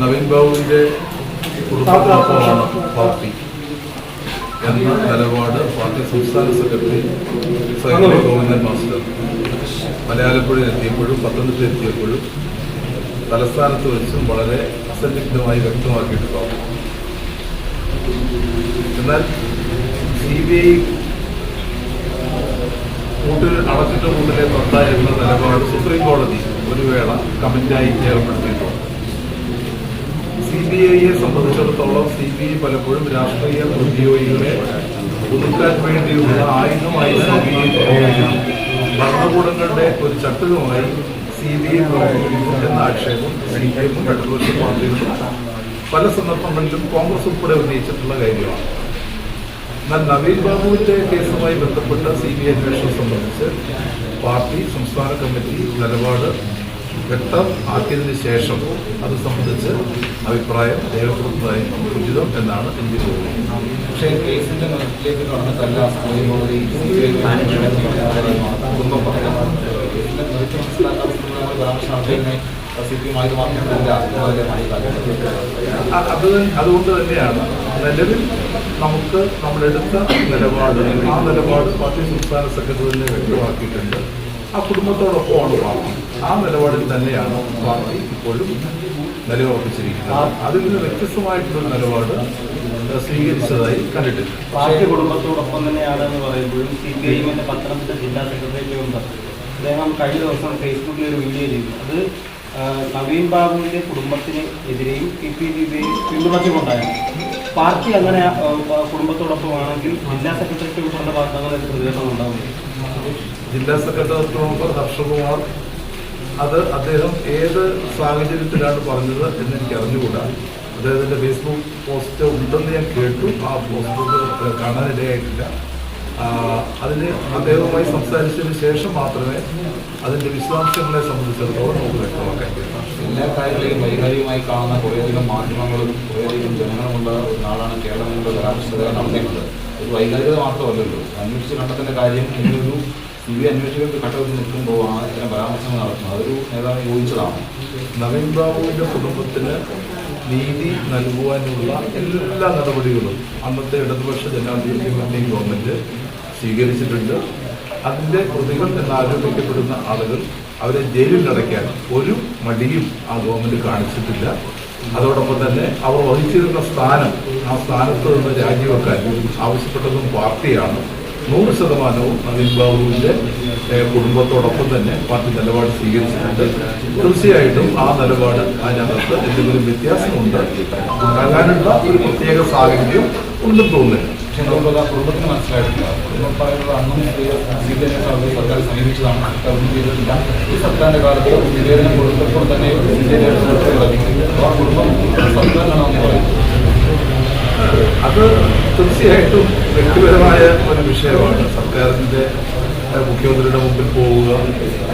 നവീൻ ബാബുവിന്റെ കുടുംബത്തോടൊപ്പമാണ് പാർട്ടി എന്ന നിലപാട് പാർട്ടി സംസ്ഥാന സെക്രട്ടറി സൈനിക ഗോവിന്ദൻ മാസ്റ്റർ മലയാളപ്പുഴയിൽ എത്തിയപ്പോഴും പത്തനംതിട്ട എത്തിയപ്പോഴും തലസ്ഥാനത്ത് വെച്ചും വളരെ അസന്നിഗ്ധമായി വ്യക്തമാക്കിയിട്ടുണ്ടാവും. എന്നാൽ CBI കൂട്ടിൽ അടച്ചിട്ട കൂട്ടിലെ തൊട്ട എന്ന നിലപാട് സുപ്രീം കോടതി ഒരു വേള കമന്റായി ഏർപ്പെടുത്തിയിട്ടുണ്ട്. CBIയെ സംബന്ധിച്ചിടത്തോളം CBI പലപ്പോഴും രാഷ്ട്രീയ ഉദ്യോഗികളെ ഒതുക്കാൻ വേണ്ടിയുള്ള ആയുധമായി CBI പ്രവർത്തിക്കുന്നു. ഭരണകൂടങ്ങളുടെ ഒരു ചട്ടുകമായി CBI പ്രവർത്തിക്കുന്നു എന്ന ആക്ഷേപം CPIയും ഇടതുപക്ഷ പാർട്ടികളും പല സന്ദർഭങ്ങളിലും കോൺഗ്രസ് ഉൾപ്പെടെ ഉന്നയിച്ചിട്ടുള്ള കാര്യമാണ്. എന്നാൽ നവീൻ ബാബുവിന്റെ കേസുമായി ബന്ധപ്പെട്ട CBI അന്വേഷണം സംബന്ധിച്ച് പാർട്ടി സംസ്ഥാന കമ്മിറ്റി നിലപാട് വ്യക്തമാക്കിയതിന് ശേഷം അത് സംബന്ധിച്ച് അഭിപ്രായം രേഖപ്പെടുത്തുന്നതായി ഉചിതം എന്നാണ് എനിക്ക് തോന്നുന്നത്. പക്ഷേ കേസിന്റെ മെറിറ്റിലേക്ക് കടന്നിട്ടല്ല സുപ്രീം കോടതി അതുകൊണ്ട് തന്നെയാണ് നിലവിൽ നമുക്ക് നമ്മളെടുത്ത നിലപാട് ആ നിലപാട് പാർട്ടി സംസ്ഥാന സെക്രട്ടറി തന്നെ വ്യക്തമാക്കിയിട്ടുണ്ട്. ആ കുടുംബത്തോടൊപ്പമാണ് പാർട്ടി. ആ നിലപാടിൽ തന്നെയാണ് പാർട്ടി ഇപ്പോഴും നിലയുറപ്പിച്ചിരിക്കുന്നത്. അതിൽ നിന്ന് വ്യത്യസ്തമായിട്ടുള്ള നിലപാട് സ്വീകരിച്ചതായി കണ്ടിട്ടില്ല. പാർട്ടി കുടുംബത്തോടൊപ്പം തന്നെയാണെന്ന് പറയുമ്പോഴും CPIഎമ്മിന്റെ പത്തനംതിട്ട ജില്ലാ സെക്രട്ടേറിയറ്റ് മെമ്പർ അദ്ദേഹം കഴിഞ്ഞ ദിവസം ഫേസ്ബുക്കിൽ ഒരു വീഡിയോ ചെയ്തു. അത് നവീൻ ബാബുവിന്റെ കുടുംബത്തിന് എതിരെയും PPDBയെ പിന്തുണച്ചുകൊണ്ടായിരുന്നു. പാർട്ടി അങ്ങനെ കുടുംബത്തോടൊപ്പമാണെങ്കിൽ ജില്ലാ സെക്രട്ടേറിയറ്റ് മെമ്പറുടെ ഭാഗത്ത് പ്രതികരണം ഉണ്ടാവും. ജില്ലാ സെക്രട്ടറി മെമ്പർ ഹർഷകുമാർ അത് അദ്ദേഹം ഏത് സാഹചര്യത്തിലാണ് പറഞ്ഞത് എന്ന് എനിക്ക് അറിഞ്ഞുകൂടാ. അദ്ദേഹത്തിന്റെ ഫേസ്ബുക്ക് പോസ്റ്റ് ഉണ്ടെന്ന് ഞാൻ കേട്ടു. ആ പോസ്റ്റ് കാണാനിടയായിട്ടില്ല. അതിന് അദ്ദേഹവുമായി സംസാരിച്ചതിന് ശേഷം മാത്രമേ അതിന്റെ വിശദാംശങ്ങളെ സംബന്ധിച്ചിടത്തോളം നമുക്ക് വ്യക്തമാക്കാൻ കഴിയും. എല്ലാ കാര്യങ്ങളെയും വൈകാരികമായി കാണുന്ന കുറേയധികം മാധ്യമങ്ങളും കുറേയധികം ജനങ്ങളുമുള്ള ഒരു നാടാണ് കേരളം എന്നുള്ള പരാമർശത നടന്നിട്ടുള്ളത്. ഒരു വൈകാരികത മാത്രമല്ലല്ലോ, അന്വേഷിച്ച് കണ്ടെത്തേണ്ട കാര്യം ഇതൊരു CBI അന്വേഷിക്കുന്ന ഘട്ടത്തിൽ നിൽക്കുമ്പോൾ ആ ഇത്തരം പരാമർശങ്ങൾ നടത്തുന്നത് അതൊരു നേതാവ് യോജിച്ചതാണ്. നവീൻ ബാബുവിന്റെ കുടുംബത്തിന് നീതി നൽകുവാനുള്ള എല്ലാ നടപടികളും അന്നത്തെ ഇടതുപക്ഷ ജനാധിപത്യ മുന്നണി ഗവൺമെന്റ് സ്വീകരിച്ചിട്ടുണ്ട്. അതിന്റെ പ്രതികൾ എന്നാരോപിക്കപ്പെടുന്ന ആളുകൾ അവരെ ജയിലിൽ അടയ്ക്കാൻ ഒരു മടിയും ആ ഗവൺമെന്റ് കാണിച്ചിട്ടില്ല. അതോടൊപ്പം തന്നെ അവർ വഹിച്ചിരുന്ന സ്ഥാനം, ആ സ്ഥാനത്ത് നിന്ന് രാജിവെക്കാൻ ആവശ്യപ്പെട്ടതും പാർട്ടിയാണ്. 100% നവീൻ ബാബുവിന്റെ കുടുംബത്തോടൊപ്പം തന്നെ പാർട്ടി നിലപാട് സ്വീകരിച്ചിട്ടുണ്ട്. തീർച്ചയായിട്ടും ആ നിലപാട് അതിനകത്ത് എന്തെങ്കിലും വ്യത്യാസമുണ്ട് ഉണ്ടാകാനുള്ള ഒരു പ്രത്യേക സാഹചര്യം ഉണ്ടെന്ന് തോന്നുന്നില്ല. പക്ഷേ നമുക്ക് ആ കുടുംബത്തിന് മനസ്സിലായിട്ടില്ല. കുടുംബം പറയുന്നത് അന്നും CBI സർക്കാർ സമീപിച്ചതാണ്, സർക്കാർ ഒന്നും ചെയ്തിട്ടില്ല. ഈ സർക്കാരിന്റെ കാലത്ത് നിവേദനം കൊടുത്തപ്പോൾ തന്നെ ആ കുടുംബം സർക്കാരിനാണെന്ന് പറയുന്നത്. അത് തീർച്ചയായിട്ടും വ്യക്തിപരമായ ഒരു വിഷയമാണ്. സർക്കാരിന്റെ മുഖ്യമന്ത്രിയുടെ മുമ്പിൽ പോവുക,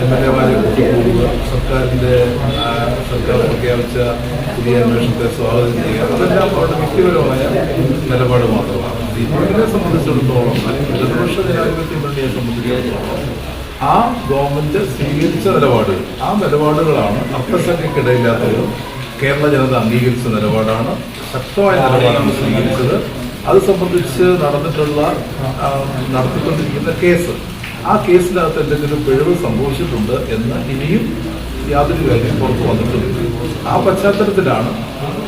MLA-മാരെ കൂട്ടിപ്പോവുക, സർക്കാർ പ്രഖ്യാപിച്ച പുതിയ അന്വേഷണത്തെ സ്വാഗതം ചെയ്യുക, അതെല്ലാം അവരുടെ വ്യക്തിപരമായ നിലപാട് മാത്രമാണ്. CPIയെ സംബന്ധിച്ചിടത്തോളം അല്ലെങ്കിൽ ഇടതുപക്ഷ ജനാധിപത്യ മുന്നണിയെ സംബന്ധിച്ചിടത്തോളം ആ ഗവൺമെന്റ് സ്വീകരിച്ച നിലപാടുകൾ, ആ നിലപാടുകളാണ് അർത്ഥശങ്കയ്ക്കിടയില്ലാത്തതും കേരള ജനത അംഗീകരിച്ച നിലപാടാണ്. ശക്തമായ നിലപാടാണ് സ്വീകരിച്ചത്. അത് സംബന്ധിച്ച് നടത്തിക്കൊണ്ടിരിക്കുന്ന കേസ്, ആ കേസിനകത്ത് എന്തെങ്കിലും പിഴവ് സംഭവിച്ചിട്ടുണ്ട് എന്ന് ഇനിയും യാതൊരു കാര്യം പുറത്തു വന്നിട്ടുണ്ട്. ആ പശ്ചാത്തലത്തിലാണ്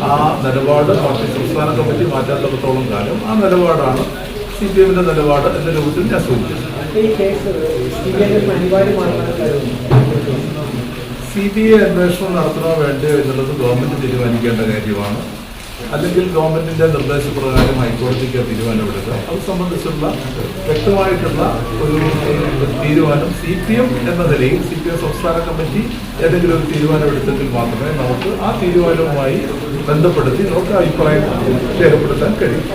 ആ നിലപാട് പാർട്ടി സംസ്ഥാന കമ്മിറ്റി മാറ്റാത്തിടത്തോളം കാലം ആ നിലപാടാണ് CPIഎമ്മിന്റെ നിലപാട് എന്ന രൂപത്തിൽ ഞാൻ സൂചിപ്പിച്ചത്. CBI അന്വേഷണം നടത്തണോ വേണ്ടയോ എന്നുള്ളത് ഗവൺമെന്റ് തീരുമാനിക്കേണ്ട കാര്യമാണ്. അല്ലെങ്കിൽ ഗവൺമെന്റിന്റെ നിർദ്ദേശപ്രകാരം ഹൈക്കോടതിക്ക് തീരുമാനമെടുക്കുക. അത് സംബന്ധിച്ചുള്ള വ്യക്തമായിട്ടുള്ള ഒരു തീരുമാനം CPM എന്ന നിലയിൽ CPM സംസ്ഥാന കമ്മിറ്റി ഏതെങ്കിലും ഒരു തീരുമാനമെടുത്തെങ്കിൽ മാത്രമേ നമുക്ക് ആ തീരുമാനവുമായി ബന്ധപ്പെടുത്തി നമുക്ക് അഭിപ്രായം രേഖപ്പെടുത്താൻ കഴിയും.